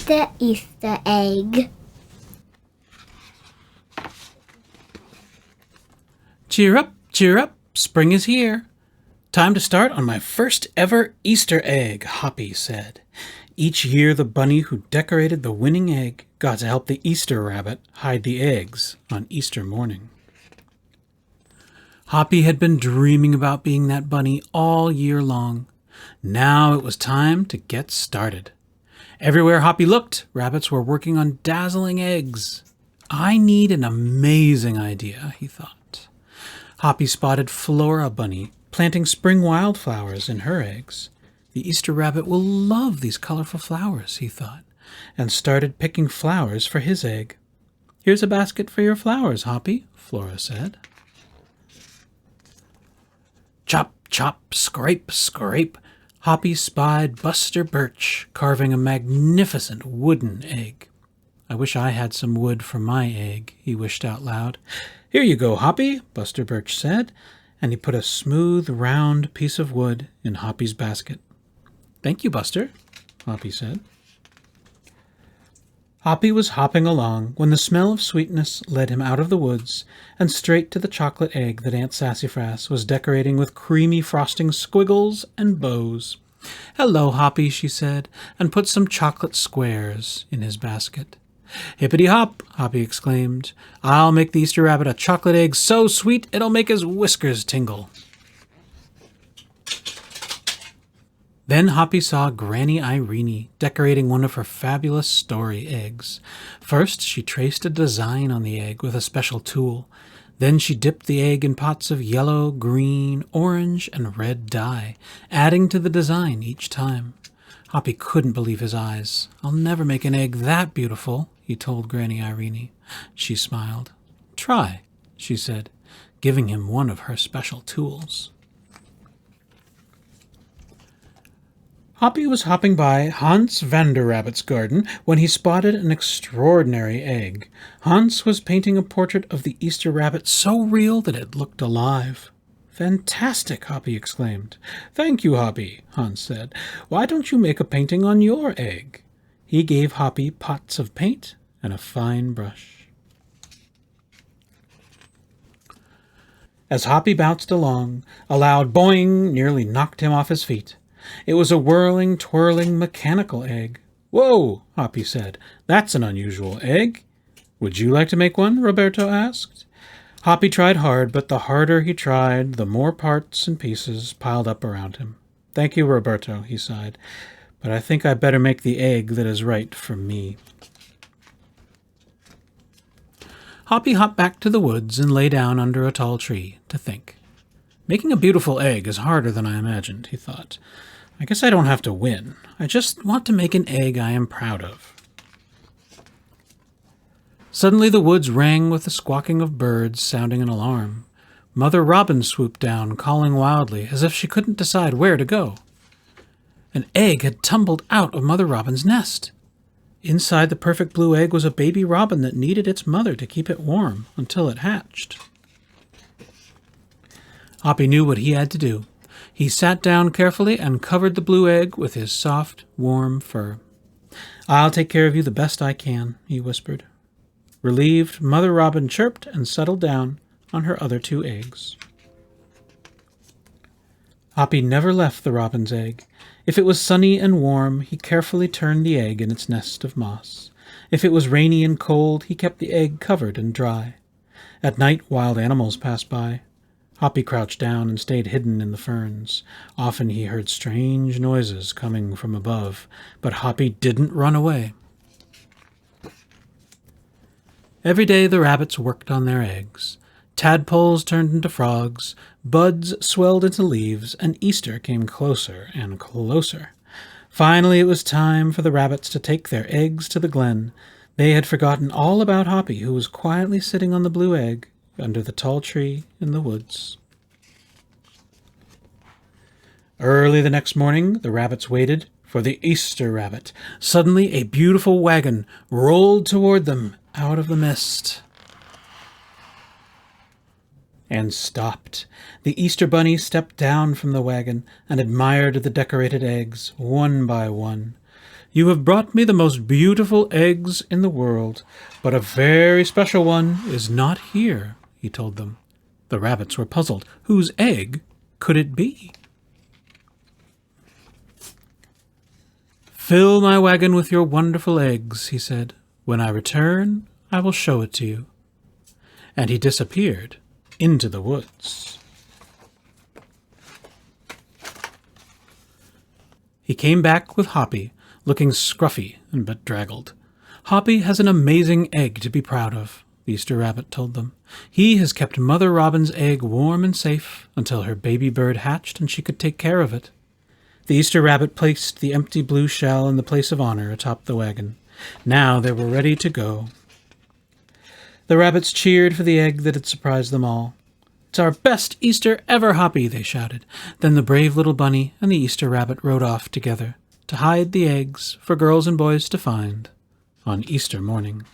the Easter egg. Cheer up, spring is here. Time to start on my first ever Easter egg, Hoppy said. Each year the bunny who decorated the winning egg got to help the Easter rabbit hide the eggs on Easter morning. Hoppy had been dreaming about being that bunny all year long. Now it was time to get started. Everywhere Hoppy looked, rabbits were working on dazzling eggs. I need an amazing idea, he thought. Hoppy spotted Flora Bunny planting spring wildflowers in her eggs. The Easter rabbit will love these colorful flowers, he thought, and started picking flowers for his egg. Here's a basket for your flowers, Hoppy, Flora said. Chop, chop, scrape, scrape. Hoppy spied Buster Birch carving a magnificent wooden egg. I wish I had some wood for my egg, he wished out loud. Here you go, Hoppy, Buster Birch said, and he put a smooth, round piece of wood in Hoppy's basket. Thank you, Buster, Hoppy said. Hoppy was hopping along when the smell of sweetness led him out of the woods and straight to the chocolate egg that Aunt Sassafras was decorating with creamy frosting squiggles and bows. Hello, Hoppy, she said, and put some chocolate squares in his basket. Hippity-hop, Hoppy exclaimed. I'll make the Easter rabbit a chocolate egg so sweet it'll make his whiskers tingle. Then Hoppy saw Granny Irene decorating one of her fabulous story eggs. First, she traced a design on the egg with a special tool. Then she dipped the egg in pots of yellow, green, orange, and red dye, adding to the design each time. Hoppy couldn't believe his eyes. I'll never make an egg that beautiful, he told Granny Irene. She smiled. Try, she said, giving him one of her special tools. Hoppy was hopping by Hans Vander Rabbit's garden when he spotted an extraordinary egg. Hans was painting a portrait of the Easter rabbit so real that it looked alive. Fantastic, Hoppy exclaimed. Thank you, Hoppy, Hans said. Why don't you make a painting on your egg? He gave Hoppy pots of paint and a fine brush. As Hoppy bounced along, a loud boing nearly knocked him off his feet. It was a whirling, twirling, mechanical egg. Whoa, Hoppy said. That's an unusual egg. Would you like to make one? Roberto asked. Hoppy tried hard, but the harder he tried, the more parts and pieces piled up around him. Thank you, Roberto, he sighed, but I think I'd better make the egg that is right for me. Hoppy hopped back to the woods and lay down under a tall tree to think. Making a beautiful egg is harder than I imagined, he thought. I guess I don't have to win. I just want to make an egg I am proud of. Suddenly the woods rang with the squawking of birds sounding an alarm. Mother Robin swooped down, calling wildly, as if she couldn't decide where to go. An egg had tumbled out of Mother Robin's nest. Inside the perfect blue egg was a baby robin that needed its mother to keep it warm until it hatched. Hoppy knew what he had to do. He sat down carefully and covered the blue egg with his soft, warm fur. I'll take care of you the best I can, he whispered. Relieved, Mother Robin chirped and settled down on her other two eggs. Hoppy never left the robin's egg. If it was sunny and warm, he carefully turned the egg in its nest of moss. If it was rainy and cold, he kept the egg covered and dry. At night, wild animals passed by. Hoppy crouched down and stayed hidden in the ferns. Often he heard strange noises coming from above, but Hoppy didn't run away. Every day the rabbits worked on their eggs. Tadpoles turned into frogs, buds swelled into leaves, and Easter came closer and closer. Finally it was time for the rabbits to take their eggs to the glen. They had forgotten all about Hoppy, who was quietly sitting on the blue egg under the tall tree in the woods. Early the next morning, the rabbits waited for the Easter rabbit. Suddenly, a beautiful wagon rolled toward them out of the mist and stopped. The Easter bunny stepped down from the wagon and admired the decorated eggs one by one. You have brought me the most beautiful eggs in the world, but a very special one is not here, he told them. The rabbits were puzzled. Whose egg could it be? Fill my wagon with your wonderful eggs, he said. When I return, I will show it to you. And he disappeared into the woods. He came back with Hoppy, looking scruffy and bedraggled. Hoppy has an amazing egg to be proud of, the Easter Rabbit told them. He has kept Mother Robin's egg warm and safe until her baby bird hatched and she could take care of it. The Easter Rabbit placed the empty blue shell in the place of honor atop the wagon. Now they were ready to go. The rabbits cheered for the egg that had surprised them all. It's our best Easter ever, Hoppy, they shouted. Then the brave little bunny and the Easter Rabbit rode off together to hide the eggs for girls and boys to find on Easter morning.